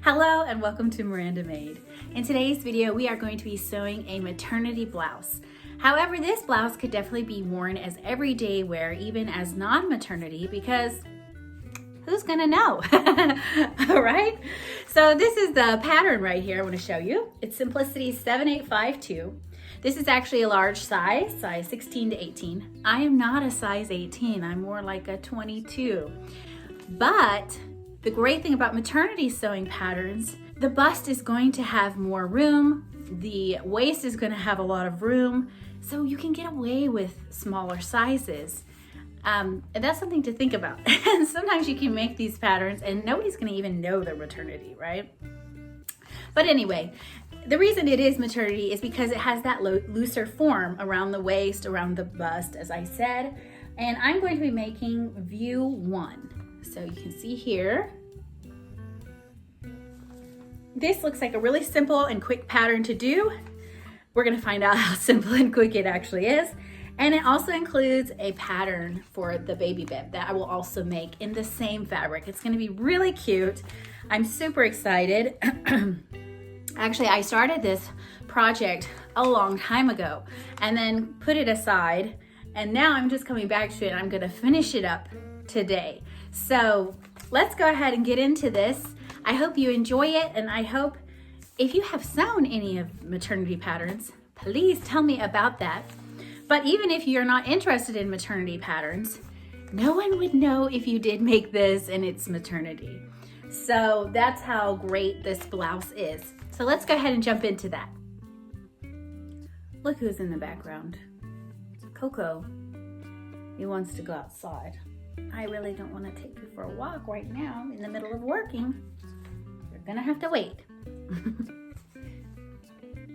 Hello and welcome to Miranda Made. In today's video, we are going to be sewing a maternity blouse. However, this blouse could definitely be worn as everyday wear, even as non-maternity, because who's gonna know? All right, so this is the pattern right here I want to show you. It's Simplicity 7852. This is actually a large size 16 to 18. I am not a size 18, I'm more like a 22. But the great thing about maternity sewing patterns, the bust is going to have more room, the waist is going to have a lot of room, so you can get away with smaller sizes. And that's something to think about. And sometimes you can make these patterns and nobody's going to even know they're maternity, right? But anyway, the reason it is maternity is because it has that looser form around the waist, around the bust, as I said. And I'm going to be making view 1. So you can see here, this looks like a really simple and quick pattern to do. We're gonna find out how simple and quick it actually is. And it also includes a pattern for the baby bib that I will also make in the same fabric. It's gonna be really cute. I'm super excited. Actually, I started this project a long time ago and then put it aside. And now I'm just coming back to it. I'm gonna finish it up today. So let's go ahead and get into this. I hope you enjoy it, and I hope if you have sewn any of maternity patterns, please tell me about that. But even if you're not interested in maternity patterns, no one would know if you did make this and it's maternity. So that's how great this blouse is. So let's go ahead and jump into that. Look who's in the background. Coco. He wants to go outside. I really don't want to take you for a walk right now in the middle of working. You're gonna have to wait.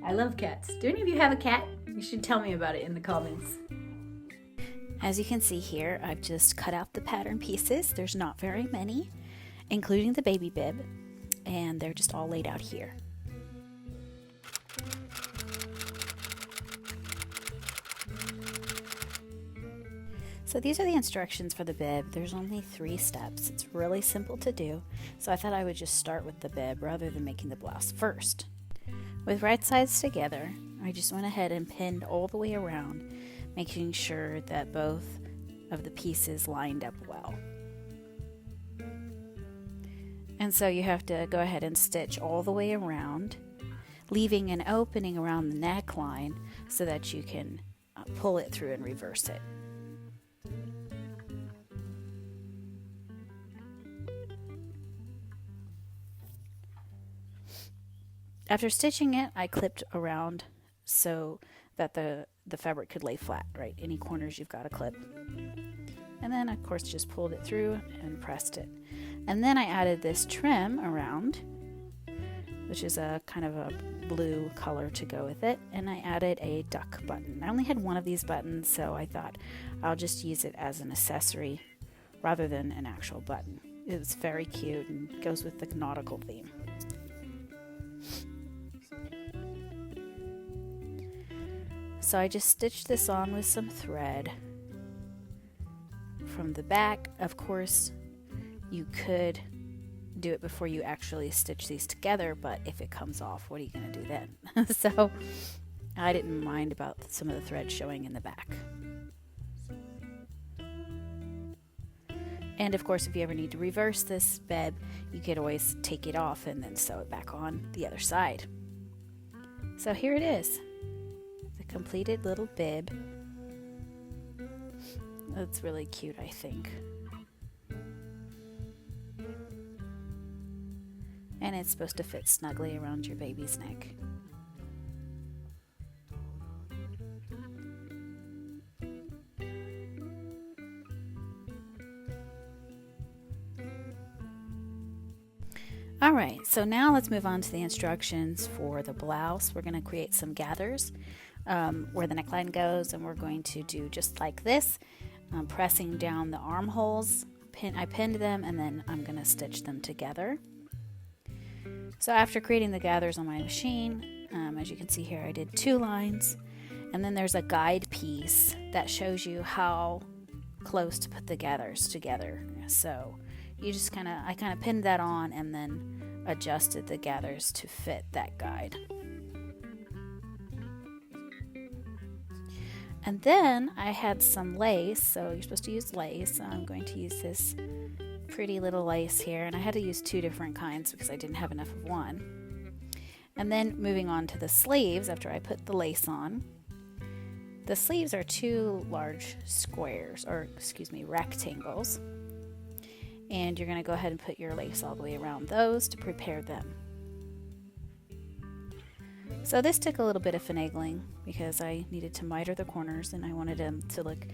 I love cats. Do any of you have a cat? You should tell me about it in the comments. As you can see here, I've just cut out the pattern pieces. There's not very many, including the baby bib, and they're just all laid out here. So these are the instructions for the bib. There's only 3 steps. It's really simple to do. So I thought I would just start with the bib rather than making the blouse first. With right sides together, I just went ahead and pinned all the way around, making sure that both of the pieces lined up well. And so you have to go ahead and stitch all the way around, leaving an opening around the neckline so that you can pull it through and reverse it. After stitching it, I clipped around so that the fabric could lay flat, right? Any corners you've got to clip. And then, of course, just pulled it through and pressed it. And then I added this trim around, which is a kind of a blue color to go with it. And I added a duck button. I only had one of these buttons, so I thought I'll just use it as an accessory rather than an actual button. It's very cute and goes with the nautical theme. So I just stitched this on with some thread from the back. Of course, you could do it before you actually stitch these together, but if it comes off, what are you going to do then? So I didn't mind about some of the thread showing in the back. And of course, if you ever need to reverse this bib, you could always take it off and then sew it back on the other side. So here it is. Completed little bib. That's really cute, I think. And it's supposed to fit snugly around your baby's neck. Alright, so now let's move on to the instructions for the blouse. We're going to create some gathers where the neckline goes, and we're going to do just like this, pressing down the armholes. I pinned them, and then I'm going to stitch them together. So after creating the gathers on my machine, as you can see here, I did 2 lines, and then there's a guide piece that shows you how close to put the gathers together. So you just I kind of pinned that on, and then adjusted the gathers to fit that guide. And then I had some lace, so you're supposed to use lace. So I'm going to use this pretty little lace here, and I had to use 2 different kinds because I didn't have enough of one. And then moving on to the sleeves, after I put the lace on, the sleeves are 2 large squares, or excuse me, rectangles. And you're going to go ahead and put your lace all the way around those to prepare them. So this took a little bit of finagling because I needed to miter the corners and I wanted them to look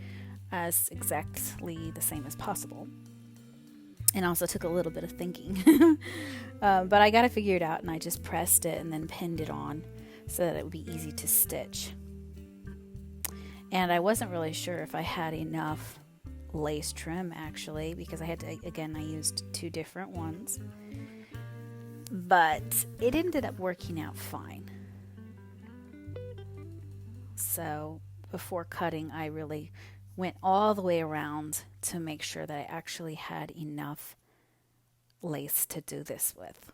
as exactly the same as possible. And also took a little bit of thinking. But I got it figured out, and I just pressed it and then pinned it on so that it would be easy to stitch. And I wasn't really sure if I had enough lace trim actually, because I had to, again, I used 2 different ones. But it ended up working out fine. So before cutting, I really went all the way around to make sure that I actually had enough lace to do this with.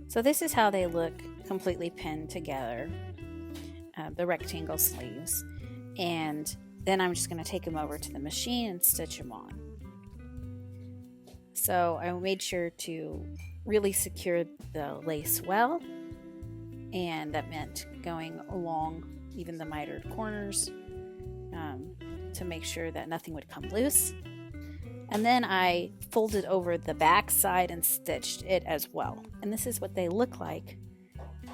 So this is how they look completely pinned together, the rectangle sleeves. And then I'm just going to take them over to the machine and stitch them on. So I made sure to really secure the lace well, and that meant going along even the mitered corners to make sure that nothing would come loose. And then I folded over the back side and stitched it as well. And this is what they look like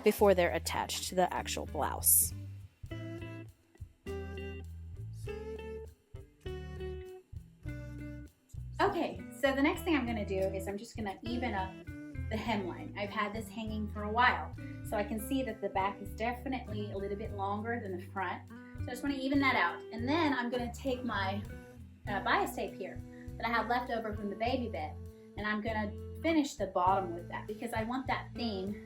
before they're attached to the actual blouse. Okay, so the next thing I'm going to do is I'm just going to even up the hemline. I've had this hanging for a while, so I can see that the back is definitely a little bit longer than the front. So I just want to even that out. And then I'm going to take my bias tape here that I have left over from the baby bed, and I'm going to finish the bottom with that because I want that theme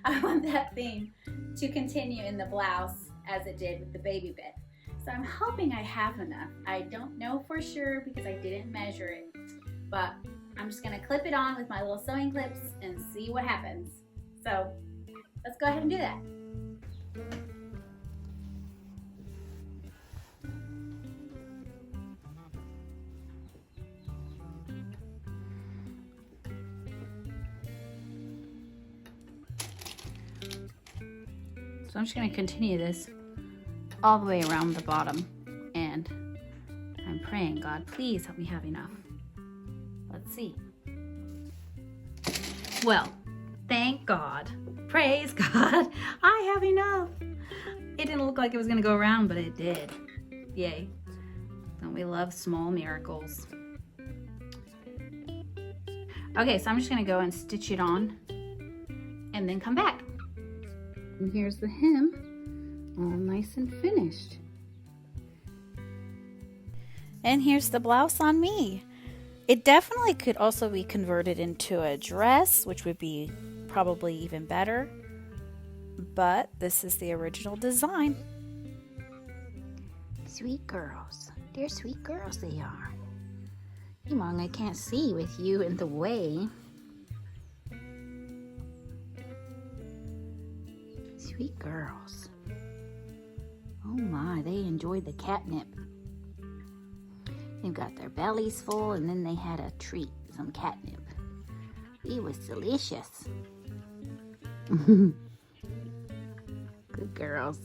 I want that theme to continue in the blouse as it did with the baby bed. So I'm hoping I have enough. I don't know for sure because I didn't measure it, but I'm just gonna clip it on with my little sewing clips and see what happens. So let's go ahead and do that. So I'm just going to continue this all the way around the bottom, and I'm praying, God, please help me have enough. Let's see. Well, thank God. Praise God. I have enough. It didn't look like it was going to go around, but it did. Yay. Don't we love small miracles? Okay, so I'm just going to go and stitch it on and then come back. And here's the hem, all nice and finished. And here's the blouse on me. It definitely could also be converted into a dress, which would be probably even better. But this is the original design. Sweet girls. They're sweet girls they are. Mom, I can't see with you in the way. Sweet girls. Oh my, they enjoyed the catnip. They've got their bellies full, and then they had a treat, some catnip. It was delicious. Good girls.